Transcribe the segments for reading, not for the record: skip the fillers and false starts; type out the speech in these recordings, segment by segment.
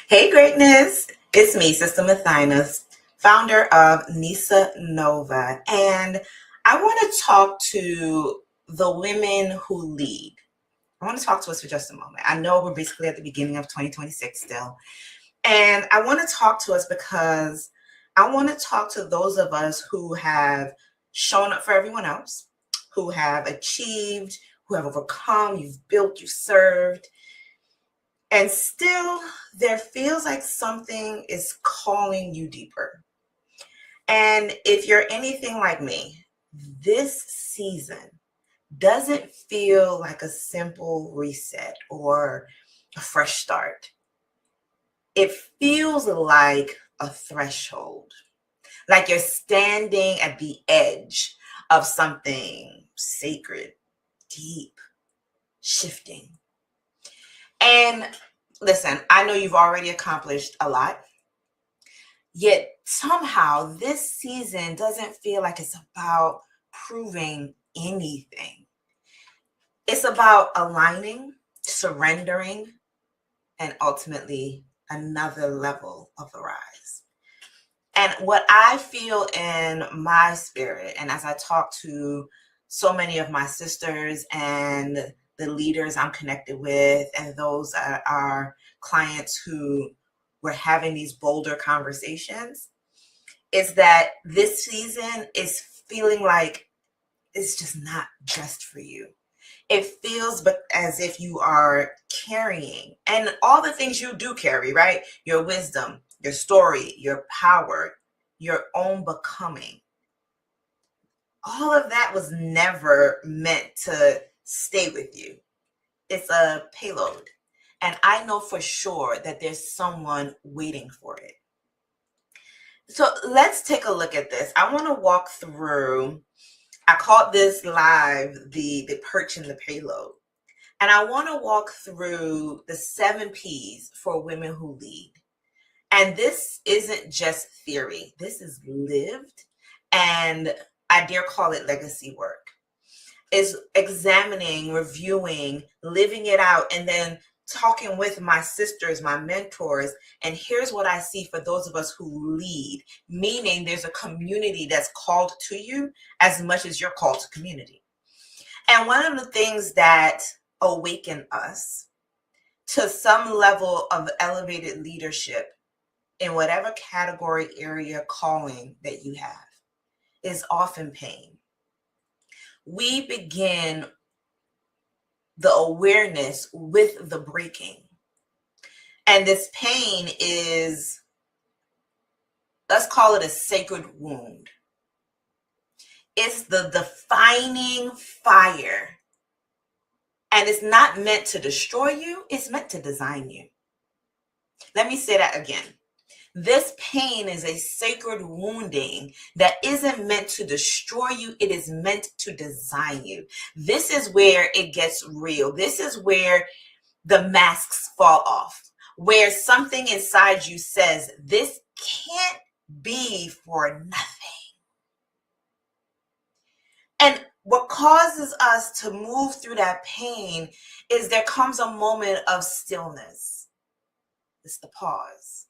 Hey, greatness. It's me, Sister Mothyna, founder of Nisa Nova. And I want to talk to the women who lead. I want to talk to us for just a moment. I know we're basically at the beginning of 2026 still. And I want to talk to us because I want to talk to those of us who have shown up for everyone else, who have achieved, who have overcome, you've built, you've served, and still, there feels like something is calling you deeper. And if you're anything like me, this season doesn't feel like a simple reset or a fresh start. It feels like a threshold, like you're standing at the edge of something sacred, deep, shifting. And listen, I know you've already accomplished a lot, yet somehow this season doesn't feel like it's about proving anything. It's about aligning, surrendering, and ultimately another level of the rise. And what I feel in my spirit, and as I talk to so many of my sisters and the leaders I'm connected with, and those that are clients who we're having these bolder conversations, is that this season is feeling like it's just not just for you. It feels but as if you are carrying, and all the things you do carry, right? Your wisdom, your story, your power, your own becoming. All of that was never meant to stay with you. It's a payload. And I know for sure that there's someone waiting for it. So let's take a look at this. I want to walk through, I called this live the Perch and the Payload. And I want to walk through the 7 P's for women who lead. And this isn't just theory. This is lived, and I dare call it legacy work. Is examining, reviewing, living it out, and then talking with my sisters, my mentors. And here's what I see for those of us who lead, meaning there's a community that's called to you as much as you're called to community. And one of the things that awaken us to some level of elevated leadership in whatever category, area, calling that you have is often pain. We begin the awareness with the breaking. And this pain is, let's call it a sacred wound. It's the defining fire. And it's not meant to destroy you, it's meant to design you. Let me say that again. This pain is a sacred wounding that isn't meant to destroy you. It is meant to design you. This is where it gets real. This is where the masks fall off, where something inside you says, this can't be for nothing. And what causes us to move through that pain is there comes a moment of stillness. It's the pause.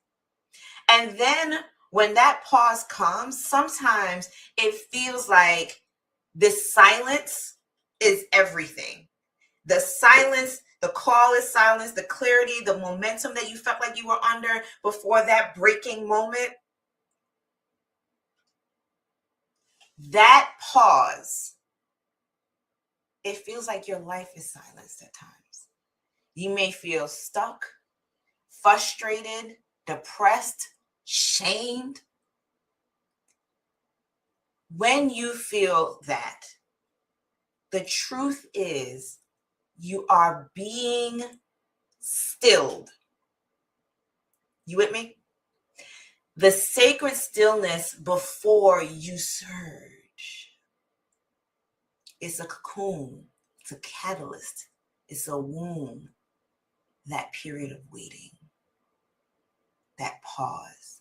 And then when that pause comes, sometimes it feels like this silence is everything. The silence, the call is silence, the clarity, the momentum that you felt like you were under before that breaking moment. That pause, it feels like your life is silenced at times. You may feel stuck, frustrated, depressed, shamed. When you feel that, the truth is you are being stilled. You with me? The sacred stillness before you surge. It's a cocoon. It's a catalyst. It's a womb. That period of waiting. That pause.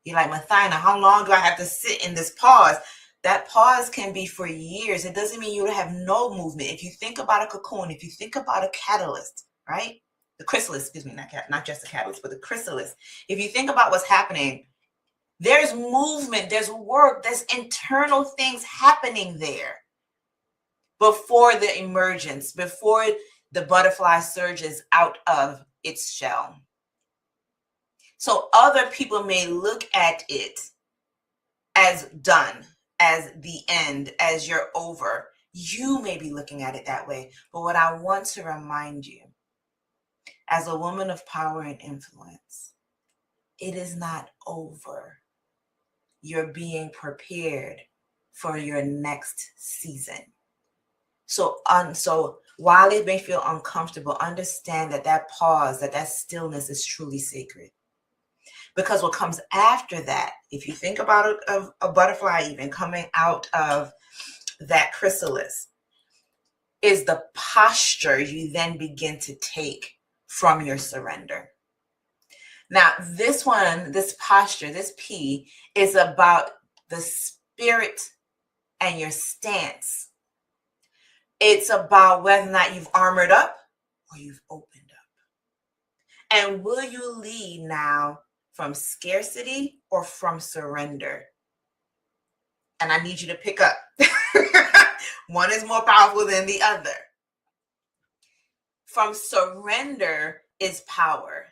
You're like, Mothyna, how long do I have to sit in this pause? That pause can be for years. It doesn't mean you have no movement. If you think about a cocoon, if you think about a catalyst, right? the chrysalis, excuse me, not just the catalyst, but the chrysalis. If you think about what's happening, there's movement, there's work, there's internal things happening there before the emergence, before the butterfly surges out of its shell. So other people may look at it as done, as the end, as you're over. You may be looking at it that way. But what I want to remind you, as a woman of power and influence, it is not over. You're being prepared for your next season. So while it may feel uncomfortable, understand that pause, that stillness is truly sacred. Because what comes after that, if you think about a butterfly even coming out of that chrysalis, is the posture you then begin to take from your surrender. Now, this posture, this P, is about the spirit and your stance. It's about whether or not you've armored up or you've opened up. And will you lead now from scarcity or from surrender? And I need you to pick up. One is more powerful than the other. From surrender is power.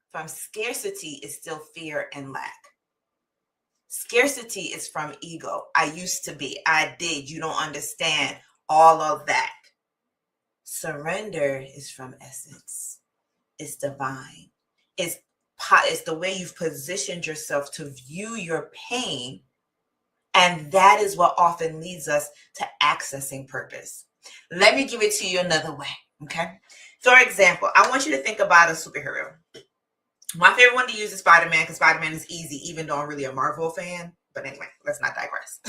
From scarcity is still fear and lack. Scarcity is from ego. I used to be, I did, you don't understand, all of that. Surrender is from essence. It's divine. It's the way you've positioned yourself to view your pain. And that is what often leads us to accessing purpose. Let me give it to you another way, okay? For example, I want you to think about a superhero. My favorite one to use is Spider-Man, because Spider-Man is easy, even though I'm really a Marvel fan. But anyway, let's not digress.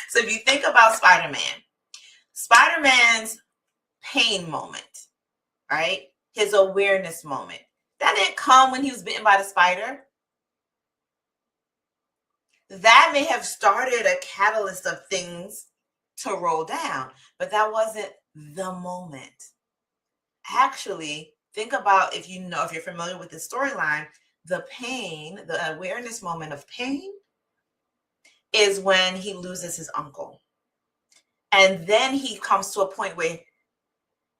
So if you think about Spider-Man, Spider-Man's pain moment, right? His awareness moment. That didn't come when he was bitten by the spider. That may have started a catalyst of things to roll down, but that wasn't the moment. Actually, think about, if you're familiar with the storyline, the pain, the awareness moment of pain is when he loses his uncle. And then he comes to a point where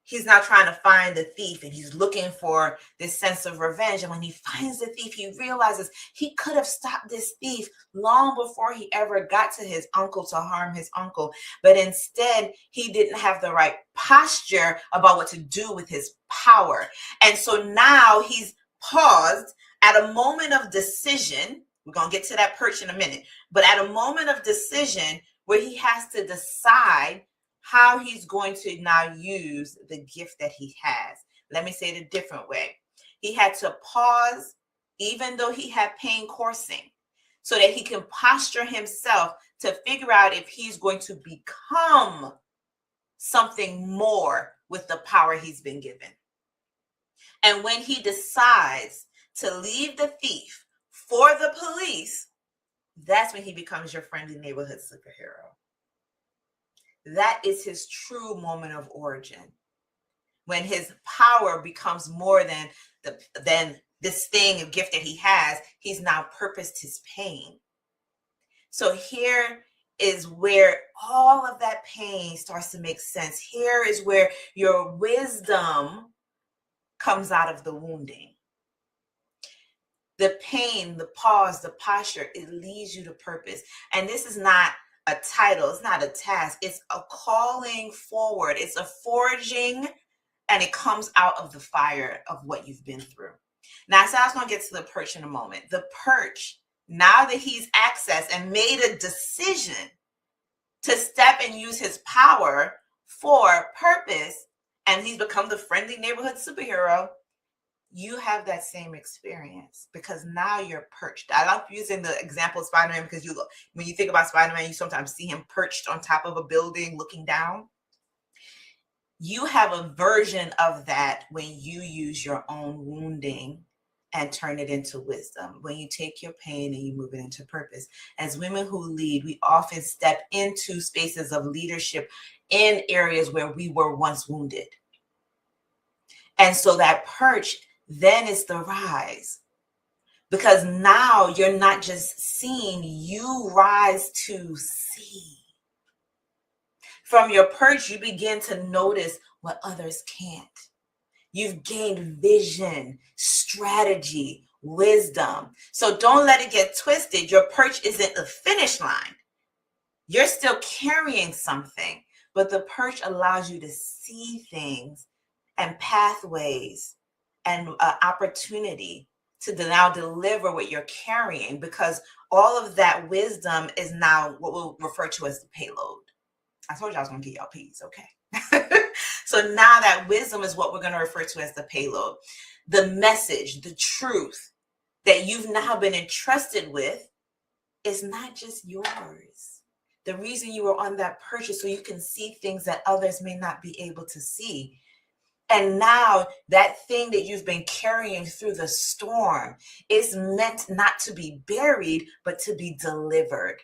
he's now trying to find the thief, and he's looking for this sense of revenge. And when he finds the thief, he realizes he could have stopped this thief long before he ever got to his uncle to harm his uncle. But instead, he didn't have the right posture about what to do with his power. And so now he's paused at a moment of decision. We're going to get to that perch in a minute. But at a moment of decision where he has to decide how he's going to now use the gift that he has. Let me say it a different way. He had to pause, even though he had pain coursing, so that he can posture himself to figure out if he's going to become something more with the power he's been given. And when he decides to leave the thief for the police, that's when he becomes your friendly neighborhood superhero. That is his true moment of origin. When his power becomes more than this thing, a gift that he has, he's now purposed his pain. So here is where all of that pain starts to make sense. Here is where your wisdom comes out of the wounding. The pain, the pause, the posture, it leads you to purpose. And this is not a title, it's not a task, it's a calling forward, it's a forging, and it comes out of the fire of what you've been through. Now, so I was going to get to the perch in a moment. The perch, now that he's accessed and made a decision to step and use his power for purpose, and he's become the friendly neighborhood superhero, you have that same experience because now you're perched. I love using the example of Spider-Man because when you think about Spider-Man, you sometimes see him perched on top of a building looking down. You have a version of that when you use your own wounding and turn it into wisdom, when you take your pain and you move it into purpose. As women who lead, we often step into spaces of leadership in areas where we were once wounded. And so that perch then is the rise. Because now you're not just seeing, you rise to see. From your perch, you begin to notice what others can't. You've gained vision, strategy, wisdom. So don't let it get twisted. Your perch isn't the finish line. You're still carrying something, but the perch allows you to see things and pathways and opportunity to now deliver what you're carrying, because all of that wisdom is now what we'll refer to as the payload. I told you I was going to get y'all P's, okay? So now that wisdom is what we're going to refer to as the payload. The message, the truth that you've now been entrusted with is not just yours. The reason you were on that perch is so you can see things that others may not be able to see. And now that thing that you've been carrying through the storm is meant not to be buried, but to be delivered.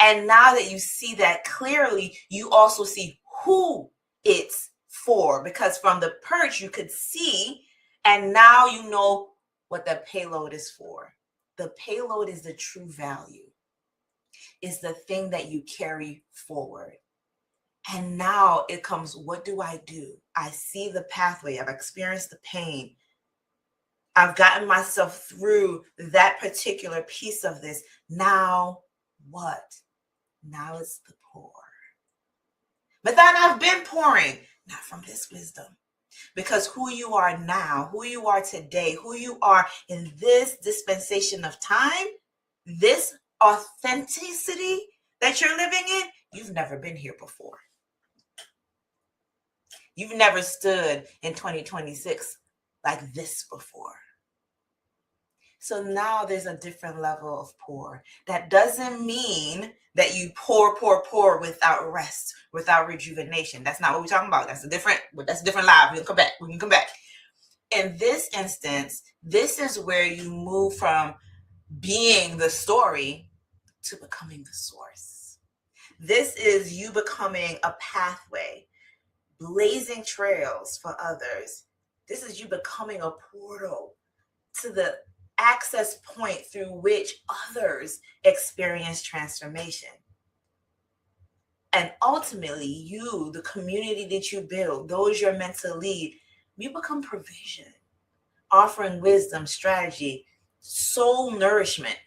And now that you see that clearly, you also see who it's for, because from the perch you could see, and now you know what the payload is for. The payload is the true value, is the thing that you carry forward. And now it comes, what do? I see the pathway. I've experienced the pain. I've gotten myself through that particular piece of this. Now what? Now it's the pour. But then I've been pouring, not from this wisdom. Because who you are now, who you are today, who you are in this dispensation of time, this authenticity that you're living in, you've never been here before. You've never stood in 2026 like this before. So now there's a different level of pour. That doesn't mean that you pour without rest, without rejuvenation. That's not what we're talking about. That's a different live. We can come back. In this instance, this is where you move from being the story to becoming the source. This is you becoming a pathway, blazing trails for others. This is you becoming a portal to the access point through which others experience transformation. And ultimately, you, the community that you build, those you're meant to lead, you become provision, offering wisdom, strategy, soul nourishment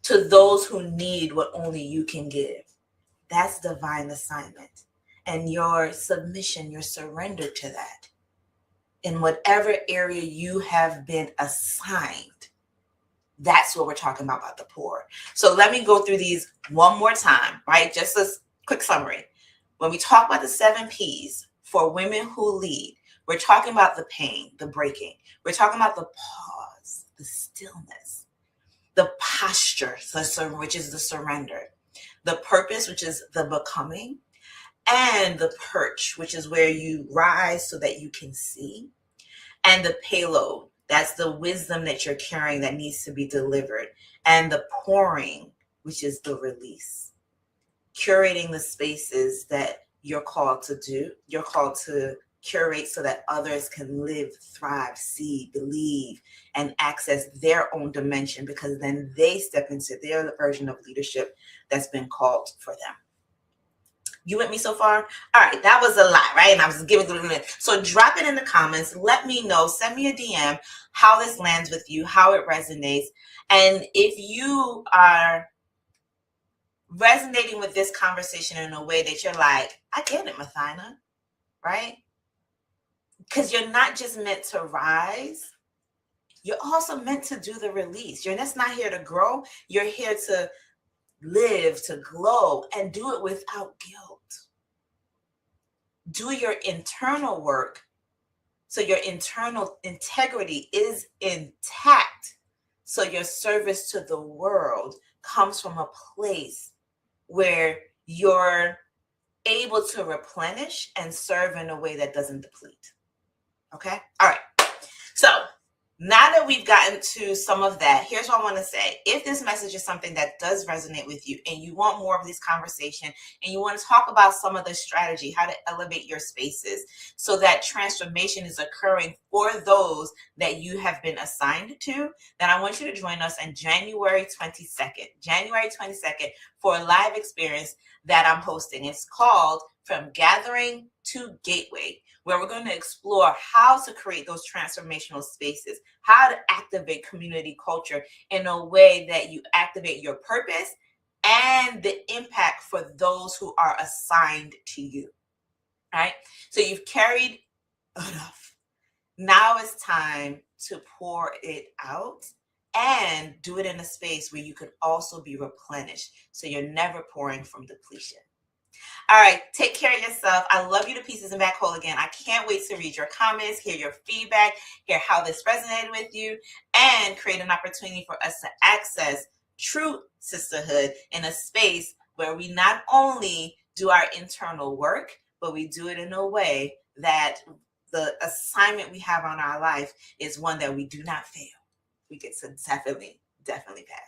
to those who need what only you can give. That's divine assignment. And your submission, your surrender to that, in whatever area you have been assigned, that's what we're talking about the pour. So let me go through these one more time, right? Just a quick summary. When we talk about the 7 P's for women who lead, we're talking about the pain, the breaking. We're talking about the pause, the stillness, the posture, which is the surrender, the purpose, which is the becoming, and the perch, which is where you rise so that you can see, and the payload, that's the wisdom that you're carrying that needs to be delivered, and the pouring, which is the release. Curating the spaces that you're called to do, you're called to curate so that others can live, thrive, see, believe, and access their own dimension, because then they step into their version of leadership that's been called for them. You with me so far? All right, that was a lot, right? And I was giving it. So drop it in the comments. Let me know. Send me a DM how this lands with you, how it resonates. And if you are resonating with this conversation in a way that you're like, I get it, Mothyna, right? Because you're not just meant to rise. You're also meant to do the release. You're just not here to grow. You're here to live, to glow, and do it without guilt. Do your internal work so your internal integrity is intact, so your service to the world comes from a place where you're able to replenish and serve in a way that doesn't deplete. Okay? All right. So Now that we've gotten to some of that, here's what I want to say. If this message is something that does resonate with you and you want more of this conversation and you want to talk about some of the strategy, how to elevate your spaces so that transformation is occurring for those that you have been assigned to, then I want you to join us on January 22nd, for a live experience that I'm hosting. It's called From Gathering to Gateway, where we're going to explore how to create those transformational spaces, how to activate community culture in a way that you activate your purpose and the impact for those who are assigned to you. All right? So you've carried enough. Now it's time to pour it out and do it in a space where you could also be replenished. So you're never pouring from depletion. All right, take care of yourself. I love you to pieces and back whole again. I can't wait to read your comments, hear your feedback, hear how this resonated with you, and create an opportunity for us to access true sisterhood in a space where we not only do our internal work, but we do it in a way that the assignment we have on our life is one that we do not fail. We get to definitely pass.